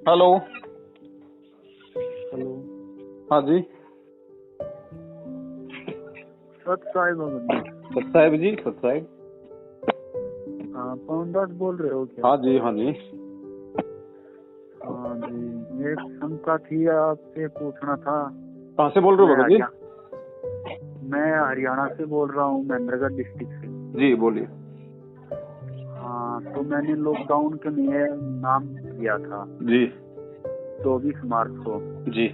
Hello. Hello. हाँ जी। सत साहिब सत साहिब जी, सत साहिब। हाँ, पवन दास बोल रहे हो क्या? हाँ जी, हाँ जी। हाँ जी, एक शंका थी, आपसे पूछना था। कहाँ से बोल रहे हो भगत जी? मैं हरियाणा से बोल रहा हूँ, महेंद्रगढ़ डिस्ट्रिक्ट से। जी बोलिए। हाँ, तो मैंने लॉकडाउन के लिए नाम दिया था जी 24 मार्च को। जी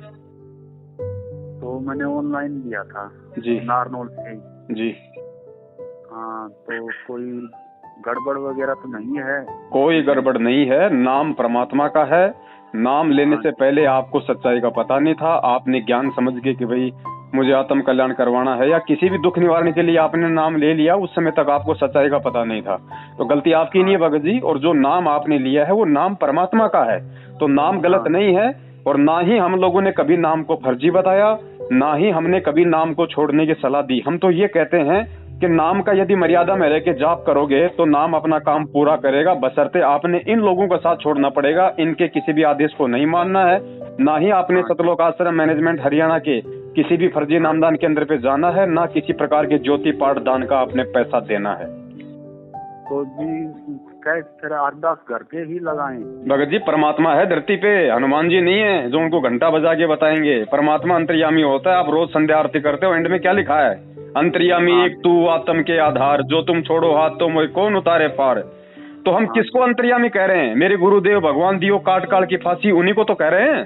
तो मैंने ऑनलाइन दिया था जी नारनौल से। जी। हाँ, तो कोई गड़बड़ वगैरह तो नहीं है? कोई गड़बड़ नहीं है, नाम परमात्मा का है। नाम लेने से पहले आपको सच्चाई का पता नहीं था। आपने ज्ञान समझ के कि भाई मुझे आत्म कल्याण करवाना है या किसी भी दुख निवारण के लिए आपने नाम ले लिया, उस समय तक आपको सच्चाई का पता नहीं था। तो गलती आपकी नहीं है भगत जी। और जो नाम आपने लिया है वो नाम परमात्मा का है, तो नाम गलत नहीं है। और ना ही हम लोगों ने कभी नाम को फर्जी बताया, ना ही हमने कभी नाम को छोड़ने की सलाह दी। हम तो ये कहते हैं कि नाम का यदि मर्यादा में रह के जाप करोगे तो नाम अपना काम पूरा करेगा, बशर्ते आपने इन लोगों का साथ छोड़ना पड़ेगा। इनके किसी भी आदेश को नहीं मानना है, ना ही आपने सतलोक आश्रम मैनेजमेंट हरियाणा के किसी भी फर्जी नामदान केंद्र पे जाना है, ना किसी प्रकार के ज्योति पाठ दान का आपने पैसा देना है। तो जी कैसे अरदास घर के ही लगाएं? भगत जी, परमात्मा है धरती पे, हनुमान जी नहीं है जो उनको घंटा बजा के बताएंगे। परमात्मा अंतर्यामी होता है। आप रोज संध्या आरती करते हो, एंड में क्या लिखा है? अंतर्यामी एक तू आत्म के आधार, जो तुम छोड़ो हाथ तो मोह कौन उतारे पार। तो हम किसको अंतर्यामी कह रहे हैं? मेरे गुरुदेव भगवान दियो काट काट की फांसी, उन्हीं को तो कह रहे हैं।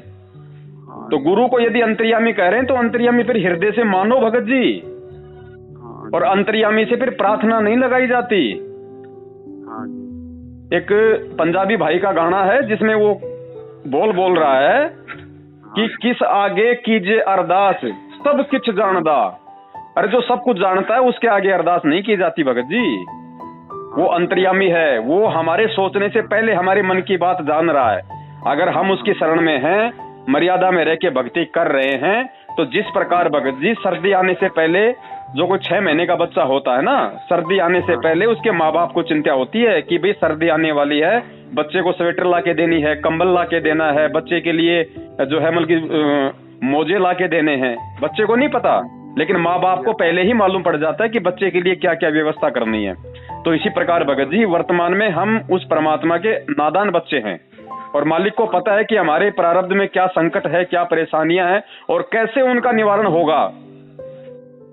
तो गुरु को यदि अंतर्यामी कह रहे हैं तो अंतर्यामी फिर हृदय से मानो भगत जी। और अंतर्यामी से फिर प्रार्थना नहीं लगाई जाती। एक पंजाबी भाई का गाना है जिसमें वो बोल रहा है कि किस आगे कीजिए अरदास, सब कुछ जानदा। अरे जो सब कुछ जानता है उसके आगे अरदास नहीं की जाती भगत जी। वो अंतर्यामी है, वो हमारे सोचने से पहले हमारे मन की बात जान रहा है। अगर हम उसकी शरण में हैं, मर्यादा में रह के भक्ति कर रहे हैं, तो जिस प्रकार भगत जी सर्दी आने से पहले जो कोई 6 महीने का बच्चा होता है ना, सर्दी आने से पहले उसके माँ बाप को चिंता होती है कि भाई सर्दी आने वाली है, बच्चे को स्वेटर ला के देनी है, कंबल ला के देना है, बच्चे के लिए जो है मतलब मोजे ला के देने हैं। बच्चे को नहीं पता, लेकिन माँ बाप को पहले ही मालूम पड़ जाता है कि बच्चे के लिए क्या क्या व्यवस्था करनी है। तो इसी प्रकार भगत जी वर्तमान में हम उस परमात्मा के नादान बच्चे हैं, और मालिक को पता है कि हमारे प्रारब्ध में क्या संकट है, क्या परेशानियां हैं और कैसे उनका निवारण होगा।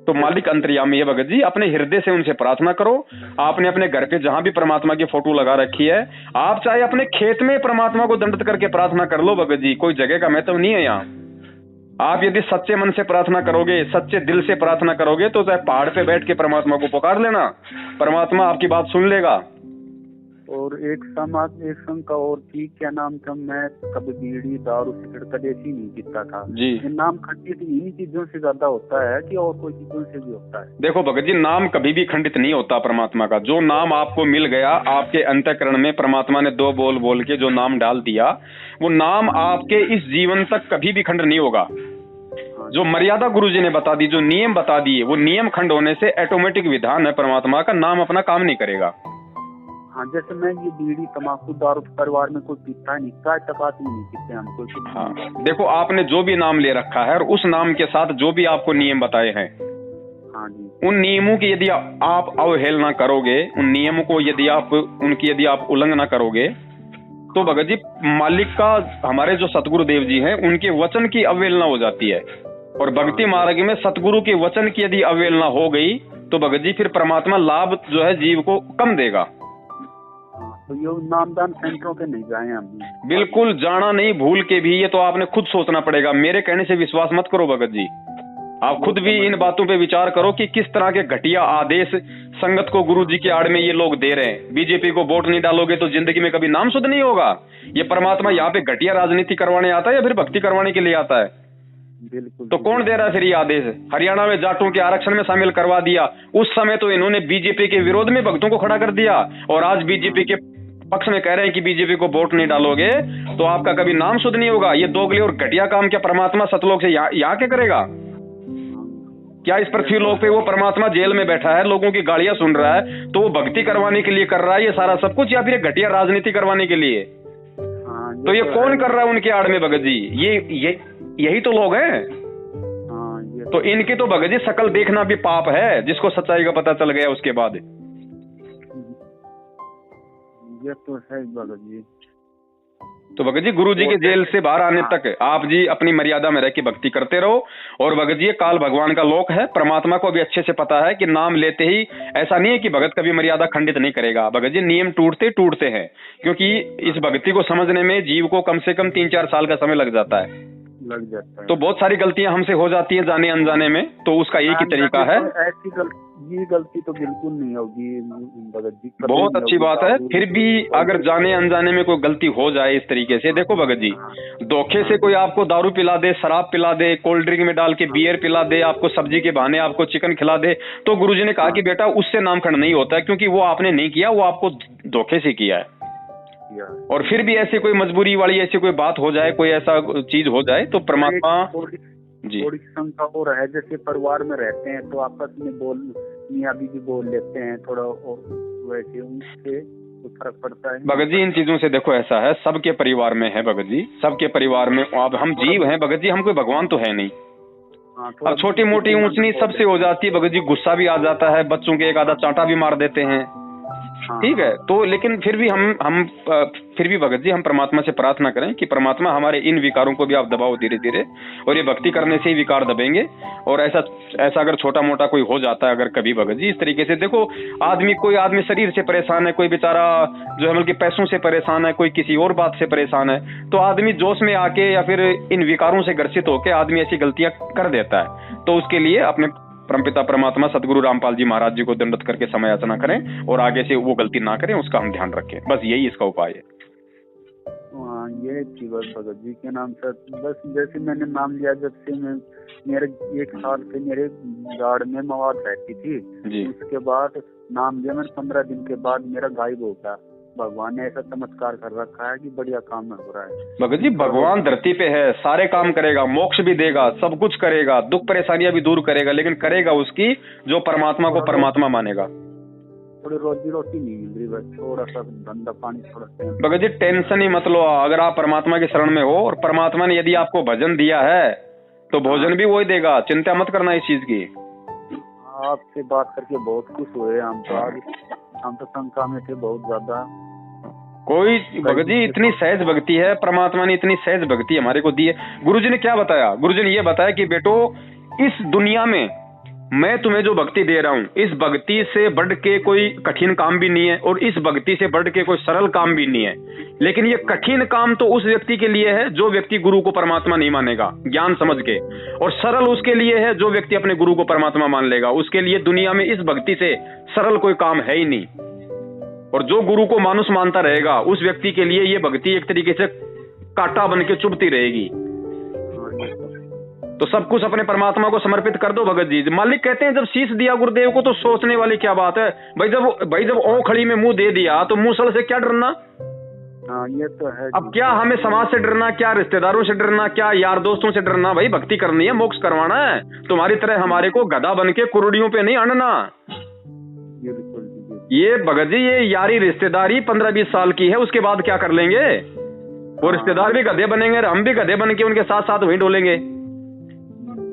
तो मालिक अंतर्यामी है भगत जी। अपने हृदय से उनसे प्रार्थना करो। आपने अपने घर पे जहां भी परमात्मा की फोटो लगा रखी है, आप चाहे अपने खेत में परमात्मा को दंडित करके प्रार्थना कर लो भगत जी, कोई जगह का महत्व नहीं है यहाँ। आप यदि सच्चे मन से प्रार्थना करोगे, सच्चे दिल से प्रार्थना करोगे, तो चाहे पहाड़ पे बैठ के परमात्मा को पुकार लेना, परमात्मा आपकी बात सुन लेगा। और एक शंका और थी, क्या नाम था, मैं कभी बीड़ी दारू सिगरेट कभी ऐसी नहीं पीता था जी। नाम खंडित इन्हीं चीजों से ज्यादा होता है कि और कोई चीजों से भी होता है? देखो भगत जी, नाम कभी भी खंडित नहीं होता परमात्मा का। जो नाम आपको मिल गया, आपके अंतःकरण में परमात्मा ने 2 बोल बोल के जो नाम डाल दिया, वो नाम आपके इस जीवन तक कभी भी खंड नहीं होगा। जो मर्यादा गुरुजी ने बता दी, जो नियम बता दिए, वो नियम खंड होने से ऑटोमेटिक विधान है परमात्मा का, नाम अपना काम नहीं करेगा। हाँ, जैसे मैं ये बीड़ी तम्बाकू दारू परिवार में कोई पीता नहीं, चाय टपाती नहीं पीते हम कोई। हाँ, देखो आपने जो भी नाम ले रखा है और उस नाम के साथ जो भी आपको नियम बताए हैं, हाँ जी, उन नियमों की यदि आप अवहेलना करोगे, उन नियमों को यदि आप उल्लंघना करोगे, तो भगत जी मालिक का, हमारे जो सतगुरु देव जी हैं, उनके वचन की अवहेलना हो जाती है। और भक्ति मार्ग में सतगुरु के वचन की यदि अवहेलना हो गई तो भगत जी फिर परमात्मा लाभ जो है जीव को कम देगा। तो ये नामदान सेंटरों पे नहीं जाए हम? बिल्कुल जाना नहीं, भूल के भी। ये तो आपने खुद सोचना पड़ेगा, मेरे कहने से विश्वास मत करो भगत जी। आप खुद भी इन बातों पे विचार करो कि किस तरह के घटिया आदेश संगत को गुरु जी की आड़ में ये लोग दे रहे हैं। बीजेपी को वोट नहीं डालोगे तो जिंदगी में कभी नाम शुद्ध नहीं होगा। ये परमात्मा यहाँ पे घटिया राजनीति करवाने आता है या फिर भक्ति करवाने के लिए आता है? बिल्कुल। तो कौन दे रहा है फिर ये आदेश? हरियाणा में जाटों के आरक्षण में शामिल करवा दिया, उस समय तो इन्होंने बीजेपी के विरोध में भक्तों को खड़ा कर दिया, और आज बीजेपी के पक्ष में कह रहे हैं कि बीजेपी को वोट नहीं डालोगे तो आपका कभी नाम शुद्ध नहीं होगा। ये दोगले और घटिया काम क्या परमात्मा सतलोक से यहाँ क्या करेगा? क्या इस पृथ्वी लोक पे वो परमात्मा जेल में बैठा है, लोगों की गालियां सुन रहा है, तो वो भक्ति करवाने के लिए कर रहा है ये सारा सब कुछ, या फिर घटिया राजनीति करवाने के लिए? तो ये कौन कर रहा है उनके आड़ में भगत जी? ये यही तो लोग हैं। तो इनके तो भगत जी शकल देखना भी पाप है, जिसको सच्चाई का पता चल गया उसके बाद। ये तो है भगत जी। तो भगत जी गुरु जी के जेल से बाहर आने तक आप जी अपनी मर्यादा में रह के भक्ति करते रहो। और भगत जी काल भगवान का लोक है, परमात्मा को भी अच्छे से पता है कि नाम लेते ही ऐसा नहीं है कि भगत कभी मर्यादा खंडित नहीं करेगा। भगत जी नियम टूटते हैं, क्योंकि इस भक्ति को समझने में जीव को कम से कम 3-4 साल का समय लग जाता है। तो बहुत सारी गलतियां हमसे हो जाती हैं जाने अनजाने में, तो उसका एक ही तरीका है। ये गलती तो बिल्कुल नहीं होगी भगत जी। बहुत अच्छी बात है। फिर भी अगर जाने अनजाने में कोई गलती हो जाए इस तरीके से, देखो भगत जी, धोखे से कोई आपको दारू पिला दे, शराब पिला दे, कोल्ड ड्रिंक में डाल के बियर पिला दे, आपको सब्जी के बहाने आपको चिकन खिला दे, तो गुरुजी ने कहा कि बेटा उससे नामकरण नहीं होता, क्योंकि वो आपने नहीं किया, वो आपको धोखे से किया है। और फिर भी ऐसी कोई मजबूरी वाली ऐसी कोई बात हो जाए, कोई ऐसा चीज हो जाए, तो परमात्मा जी थोड़ी शंका हो रहा है। जैसे परिवार में रहते हैं तो आपस में मियां बीवी बोल लेते हैं, थोड़ा वैसे उनसे तो फर्क पड़ता है भगत जी। इन चीजों से देखो ऐसा है, सबके परिवार में है भगत जी, सबके परिवार में। अब हम जीव हैं भगत जी, हम कोई भगवान तो है नहीं। अब छोटी मोटी ऊंच नीच सबसे हो जाती है भगत जी, गुस्सा भी आ जाता है, बच्चों के एक आधा चांटा भी मार देते हैं, ठीक है। तो लेकिन फिर भी फिर भी भगत जी हम परमात्मा से प्रार्थना करें कि परमात्मा हमारे इन विकारों को भी आप दबाओ धीरे धीरे, और ये भक्ति करने से ही विकार दबेंगे। और ऐसा अगर छोटा मोटा कोई हो जाता है अगर कभी भगत जी इस तरीके से, देखो कोई आदमी शरीर से परेशान है, कोई बेचारा जो है बल्कि पैसों से परेशान है, कोई किसी और बात से परेशान है, तो आदमी जोश में आके या फिर इन विकारों से ग्रसित होकर आदमी ऐसी गलतियां कर देता है। तो उसके लिए अपने परमपिता परमात्मा सदगुरु रामपाल जी महाराज जी को दंडवत करके समय याचना करें और आगे से वो गलती ना करें, उसका हम ध्यान रखें। बस यही इसका उपाय है। ये भगत जी के नाम से बस जैसे मैंने नाम लिया, जब से मैं मेरे 1 साल से मेरे गाड़ में मवाद रहती थी जी। उसके बाद नाम लिया मैंने, 15 दिन के बाद मेरा गायब हो गया। भगवान ने ऐसा चमत्कार कर रखा है कि बढ़िया काम हो रहा है। भगत जी भगवान धरती पे है, सारे काम करेगा, मोक्ष भी देगा, सब कुछ करेगा, दुख परेशानियां भी दूर करेगा, लेकिन करेगा उसकी जो परमात्मा को परमात्मा मानेगा। थोड़ी रोजी रोटी नहीं मिल रही, बस थोड़ा सा धंधा पानी थोड़ा। भगत जी टेंशन ही मत लो, अगर आप परमात्मा की शरण में हो और परमात्मा ने यदि आपको भजन दिया है तो भोजन भी वही देगा, चिंता मत करना इस चीज की। आपसे बात करके बहुत खुश हुए हम तो शंका में थे बहुत ज्यादा। कोई भगत जी इतनी सहज भक्ति है, परमात्मा ने इतनी सहज भक्ति हमारे को दी है। गुरुजी ने क्या बताया? गुरुजी ने ये बताया कि बेटो इस दुनिया में मैं तुम्हें जो भक्ति दे रहा हूँ, इस भक्ति से बढ़ के कोई कठिन काम भी नहीं है और इस भक्ति से बढ़ के कोई सरल काम भी नहीं है। लेकिन ये कठिन काम तो उस व्यक्ति के लिए है जो व्यक्ति गुरु को परमात्मा नहीं मानेगा ज्ञान समझ के, और सरल उसके लिए है जो व्यक्ति अपने गुरु को परमात्मा मान लेगा। उसके लिए दुनिया में इस भक्ति से सरल कोई काम है ही नहीं। और जो गुरु को मानुष मानता रहेगा उस व्यक्ति के लिए ये भक्ति एक तरीके से कांटा बन के चुभती रहेगी। तो सब कुछ अपने परमात्मा को समर्पित कर दो भगत जी। मालिक कहते हैं जब शीश दिया गुरुदेव को तो सोचने वाली क्या बात है भाई। जब ओखड़ी में मुंह दे दिया तो मूसल से क्या डरना। ये तो है। अब क्या हमें समाज से डरना, क्या रिश्तेदारों से डरना, क्या यार दोस्तों से डरना? भाई भक्ति करनी है, मोक्ष करवाना है। तुम्हारी तरह हमारे को गधा बन के कुरुड़ियों पे नहीं अड़ना। ये भगत जी ये यारी रिश्तेदारी 15-20 साल की है, उसके बाद क्या कर लेंगे? वो रिश्तेदार भी गधे बनेंगे, हम भी गधे बन के उनके साथ साथ वहीं डोलेंगे।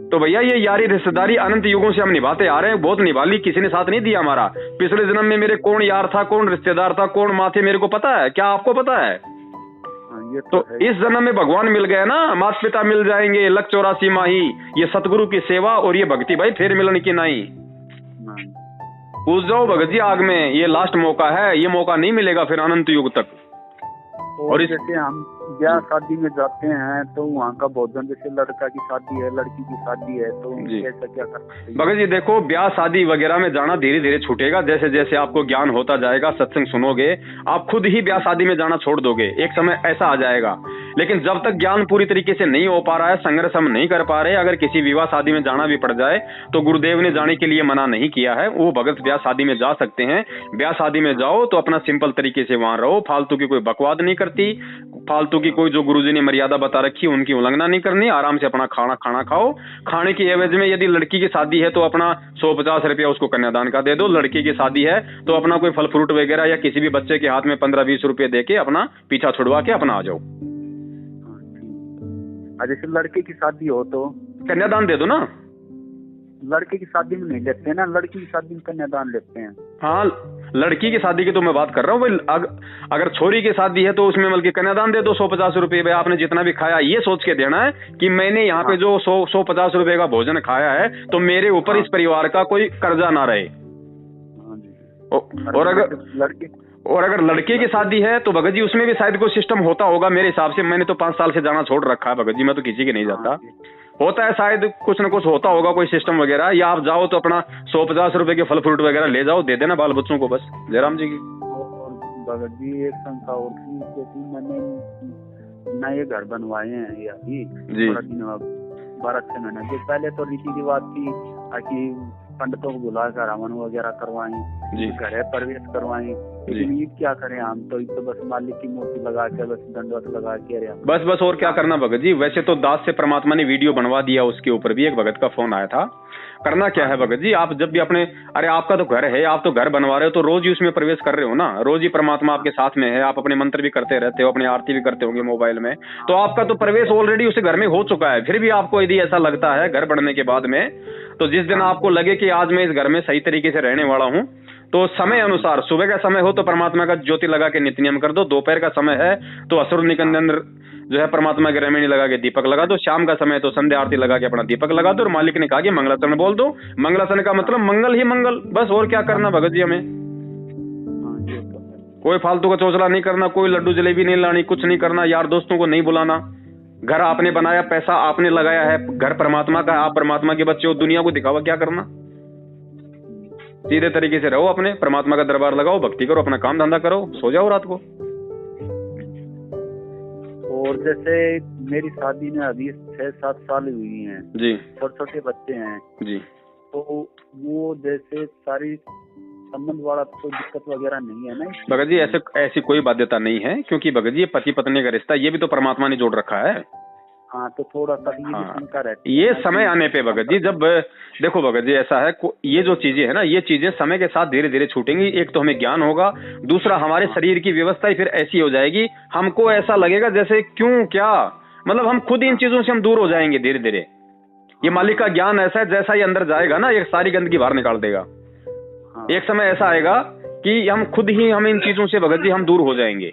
तो भैया ये यारी रिश्तेदारी अनंत युगों से हम निभाते आ रहे हैं, बहुत निभा ली, किसी ने साथ नहीं दिया हमारा। पिछले जन्म में मेरे कौन यार था, कौन रिश्तेदार था, कौन माँ थे, मेरे को पता है। क्या आपको पता है? तो इस जन्म में भगवान मिल गए ना, माता पिता मिल जाएंगे, लक 84 माही, ये सतगुरु की सेवा और ये भक्ति भाई फिर मिलन की नहीं। पूछ जाओ भगत जी आग में, ये लास्ट मौका है, ये मौका नहीं मिलेगा फिर अनंत युग तक। और जैसे हम ब्याह शादी में जाते हैं तो वहाँ का भोजन, जैसे लड़का की शादी है, लड़की की शादी है, तो कैसा क्या करना चाहिए? भगत जी देखो ब्याह शादी वगैरह में जाना धीरे धीरे छूटेगा। जैसे जैसे आपको ज्ञान होता जाएगा, सत्संग सुनोगे, आप खुद ही ब्याह शादी में जाना छोड़ दोगे। एक समय ऐसा आ जाएगा। लेकिन जब तक ज्ञान पूरी तरीके से नहीं हो पा रहा है, संघर्ष हम नहीं कर पा रहे, अगर किसी विवाह शादी में जाना भी पड़ जाए तो गुरुदेव ने जाने के लिए मना नहीं किया है। वो भगत ब्याह शादी में जा सकते हैं। ब्याह शादी में जाओ तो अपना सिंपल तरीके से वहां रहो, फालतू की कोई बकवाद नहीं करती, फालतू की कोई जो गुरुजी ने मर्यादा बता रखी उनकी उल्लंघना नहीं करनी, आराम से अपना खाना खाओ। खाने की एवज में यदि लड़की की शादी है तो अपना 150 रुपया उसको कन्यादान का दे दो। लड़की की शादी है तो अपना कोई फल फ्रूट वगैरह या किसी भी बच्चे के हाथ में 15-20 रुपए दे के अपना पीछा छुड़वा के अपना आ जाओ। जैसे लड़के की शादी हो तो कन्यादान दे दो ना। लड़के की शादी में नहीं लेते हैं ना, लड़की की शादी में कन्यादान लेते हैं। हाँ, लड़की की शादी की तो मैं बात कर रहा हूँ। अगर छोरी की शादी है तो उसमें बल्कि कन्यादान दे दो 150 रुपये। भाई आपने जितना भी खाया ये सोच के देना है कि मैंने यहाँ पे जो 150 रुपये का भोजन खाया है तो मेरे ऊपर इस परिवार का कोई कर्जा ना रहे। और अगर लड़के की शादी है तो भगत जी उसमें भी शायद कोई सिस्टम होता होगा मेरे हिसाब से। मैंने तो 5 साल से जाना छोड़ रखा है भगत जी, मैं तो किसी के नहीं जाता। होता है शायद कुछ न कुछ होता होगा कोई सिस्टम वगैरह, या आप जाओ तो अपना 150 रुपए के फल फ्रूट वगैरह ले जाओ, दे देना बाल बच्चों को बस। जयराम जी की भगत जी एक शंका और थी, मैंने नए घर बनवाए हैं ये अभी 12-6 महीने जो पहले तो रीति रिवाज थी कि पंडितों को बुलाकर हवन वगैरह करवाएं, घर प्रवेश करवाएं, लेकिन ये क्या करें हम तो बस मालिक की मूर्ति लगा के बस दंडवत लगा के बस और क्या करना भगत जी। वैसे तो दास से परमात्मा ने वीडियो बनवा दिया, उसके ऊपर भी एक भगत का फोन आया था। करना क्या है भगत जी, आप जब भी अपने, अरे आपका तो घर है, आप तो घर बनवा रहे हो तो रोज ही उसमें प्रवेश कर रहे हो ना, रोज ही परमात्मा आपके साथ में है, आप अपने मंत्र भी करते रहते हो, अपनी आरती भी करते होंगे मोबाइल में, तो आपका तो प्रवेश ऑलरेडी उस घर में हो चुका है। फिर भी आपको यदि ऐसा लगता है घर बनने के बाद में, तो जिस दिन आपको लगे कि आज मैं इस घर में सही तरीके से रहने वाला हूँ, तो समय अनुसार सुबह का समय हो तो परमात्मा का ज्योति लगा के नित्य नियम कर दो, दोपहर का समय है तो असुर निकंदन जो है परमात्मा के रमणी लगा के दीपक लगा दो, शाम का समय तो संध्या आरती लगा के अपना दीपक लगा दो। और मालिक ने कहा कि मंगलाचरण बोल दो। मंगलाचरण का मतलब मंगल ही मंगल, बस और क्या करना भगत जी हमें। कोई फालतू का चौचला नहीं करना, कोई लड्डू जलेबी नहीं लानी, कुछ नहीं करना, यार दोस्तों को नहीं बुलाना। घर आपने बनाया, पैसा आपने लगाया है, घर परमात्मा का, आप परमात्मा के बच्चे हो, दुनिया को दिखावा क्या करना। सीधे तरीके से रहो, अपने परमात्मा का दरबार लगाओ, भक्ति करो, अपना काम धंधा करो, सो जाओ रात को। और जैसे मेरी शादी में अभी 6-7 साल हुई हैं जी, छोटे बच्चे हैं जी, तो वो जैसे सारी संबंध वाला कोई दिक्कत वगैरह नहीं है ना भगत जी? ऐसी कोई बाध्यता नहीं है, क्योंकि भगत जी ये पति पत्नी का रिश्ता ये भी तो परमात्मा ने जोड़ रखा है। हाँ, तो थोड़ा सा शंका रहती है। ये समय आने पे भगत जी, जब देखो भगत जी ऐसा है, ये जो चीजें है ना, ये चीजें समय के साथ धीरे धीरे छूटेंगी। एक तो हमें ज्ञान होगा, दूसरा हमारे शरीर की व्यवस्था ही फिर ऐसी हो जाएगी, हमको ऐसा लगेगा जैसे क्यों क्या, मतलब हम खुद इन चीजों से हम दूर हो जाएंगे धीरे धीरे। ये मालिक का ज्ञान ऐसा है, जैसा ये अंदर जाएगा ना, ये सारी गंदगी बाहर निकाल देगा। एक समय ऐसा आएगा कि हम खुद ही हम इन चीजों से भगत जी हम दूर हो जाएंगे।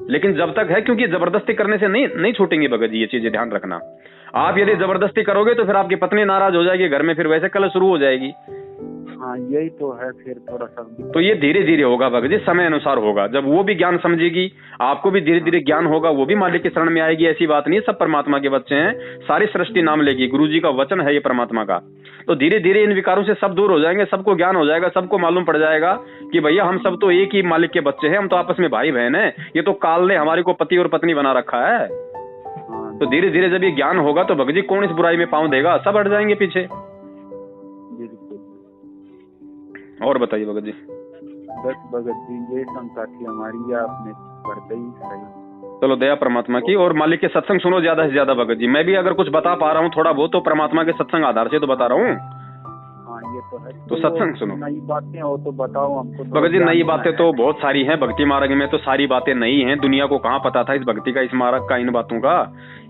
लेकिन जब तक है, क्योंकि जबरदस्ती करने से नहीं छूटेंगे भगत जी, ये चीजें ध्यान रखना। आप यदि जबरदस्ती करोगे तो फिर आपकी पत्नी नाराज हो जाएगी, घर में फिर वैसे कलह शुरू हो जाएगी। हाँ, यही तो है, फिर थोड़ा सा तो ये धीरे धीरे होगा भगत जी, समय अनुसार होगा। जब वो भी ज्ञान समझेगी, आपको भी धीरे धीरे ज्ञान होगा, वो भी मालिक की शरण में आएगी। ऐसी बात नहीं, सब परमात्मा के बच्चे हैं, सारी सृष्टि नाम लेगी, गुरु जी का वचन है ये परमात्मा का। तो धीरे धीरे इन विकारों से सब दूर हो जाएंगे, सबको ज्ञान हो जाएगा, सबको मालूम पड़ जाएगा कि भैया हम सब तो एक ही मालिक के बच्चे हैं, हम तो आपस में भाई बहन है। ये तो काल ने हमारे को पति और पत्नी बना रखा है। तो धीरे धीरे जब ये ज्ञान होगा तो भगत जी कौन इस बुराई में पांव देगा, सब हट जाएंगे पीछे। और बताइए भगत जी। बस भगत जी ये शंका थी हमारी, आपने कर दी सही। चलो दया परमात्मा की, और मालिक के सत्संग सुनो ज्यादा से ज्यादा भगत जी। मैं भी अगर कुछ बता पा रहा हूँ थोड़ा बहुत, तो परमात्मा के सत्संग आधार से तो बता रहा हूँ। हाँ, ये तो है। तो सत्संग सुनो, नई बातें हो तो बताओ हमको। भगत जी नई बातें तो बहुत सारी हैं, भक्ति मार्ग में तो सारी बातें नई हैं। दुनिया को कहाँ पता था इस भक्ति का, इस मार्ग का, इन बातों का।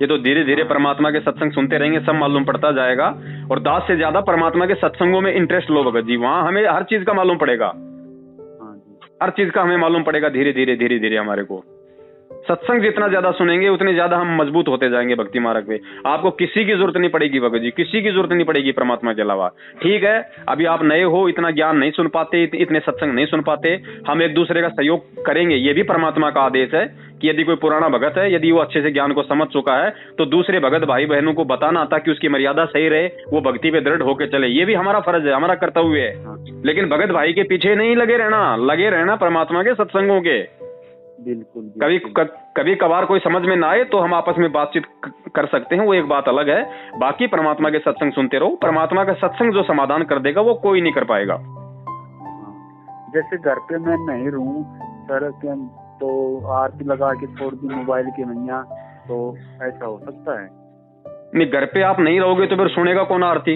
ये तो धीरे धीरे परमात्मा के सत्संग सुनते रहेंगे, सब मालूम पड़ता जाएगा। और दास से ज्यादा परमात्मा के सत्संगों में इंटरेस्ट लो भगत जी, वहाँ हमें हर चीज का मालूम पड़ेगा, हर चीज का हमें मालूम पड़ेगा धीरे धीरे हमारे को। सत्संग जितना ज्यादा सुनेंगे उतने ज्यादा हम मजबूत होते जाएंगे भक्ति मार्ग पे। आपको किसी की जरूरत नहीं पड़ेगी भगत जी, किसी की जरूरत नहीं पड़ेगी परमात्मा के अलावा। ठीक है, अभी आप नए हो, इतना ज्ञान नहीं सुन पाते, इतने सत्संग नहीं सुन पाते, हम एक दूसरे का सहयोग करेंगे। ये भी परमात्मा का आदेश है कि यदि कोई पुराना भगत है, यदि वो अच्छे से ज्ञान को समझ चुका है, तो दूसरे भगत भाई बहनों को बताना ताकि उसकी मर्यादा सही रहे, वो भक्ति पे दृढ़ होकर चले। ये भी हमारा फर्ज है, हमारा कर्तव्य है। लेकिन भगत भाई के पीछे नहीं लगे रहना परमात्मा के सत्संगों के। बिल्कुल। कभी कभार कोई समझ में ना आए तो हम आपस में बातचीत कर सकते हैं, वो एक बात अलग है। बाकी परमात्मा के सत्संग सुनते रहो, परमात्मा का सत्संग जो समाधान कर देगा वो कोई नहीं कर पाएगा। जैसे घर पे मैं नहीं रहूं सर, तो आरती लगा के छोड़ दी मोबाइल की मैया, तो ऐसा हो सकता है? नहीं, घर पे आप नहीं रहोगे तो फिर सुनेगा कौन आरती?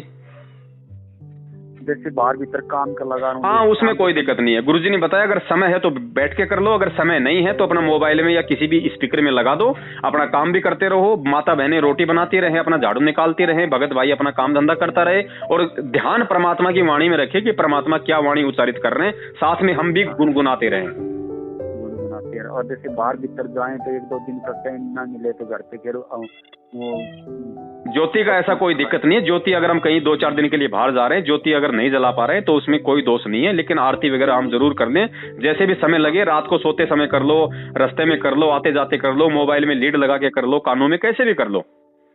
जैसे बाहर भीतर काम कर लगा रहा हूँ। हाँ, उसमें कोई दिक्कत नहीं है। गुरुजी ने बताया अगर समय है तो बैठ के कर लो, अगर समय नहीं है तो अपना मोबाइल में या किसी भी स्पीकर में लगा दो, अपना काम भी करते रहो, माता बहनें रोटी बनाती रहे, अपना झाड़ू निकालती रहे, भगत भाई अपना काम धंधा करता रहे, और ध्यान परमात्मा की वाणी में रखे कि परमात्मा क्या वाणी उच्चारित कर रहे हैं, साथ में हम भी गुनगुनाते रहे। और जैसे बाहर भीतर जाएं तो 1-2 दिन का टाइम ना मिले तो घर पे फिर वो ज्योति का ऐसा कोई दिक्कत नहीं है। ज्योति अगर हम कहीं 2-4 दिन के लिए बाहर जा रहे हैं, ज्योति अगर नहीं जला पा रहे हैं तो उसमें कोई दोष नहीं है, लेकिन आरती वगैरह हम जरूर कर लें। जैसे भी समय लगे, रात को सोते समय कर लो, रास्ते में कर लो, आते जाते कर लो, मोबाइल में लीड लगा के कर लो, कानों में, कैसे भी कर लो।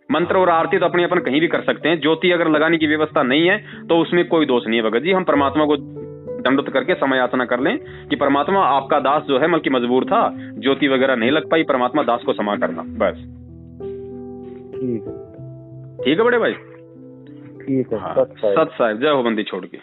मंत्र और आरती तो अपनी अपन कहीं भी कर सकते हैं। ज्योति अगर लगाने की व्यवस्था नहीं है तो उसमें कोई दोष नहीं है भगत जी। हम परमात्मा को दंडवत करके समय याचना कर लें कि परमात्मा आपका दास जो है बल्कि मजबूर था, ज्योति वगैरह नहीं लग पाई, परमात्मा दास को क्षमा करना, बस। ठीक है बड़े भाई, ठीक है। हाँ, सत साहिब, जय हो बंदी छोड़ के।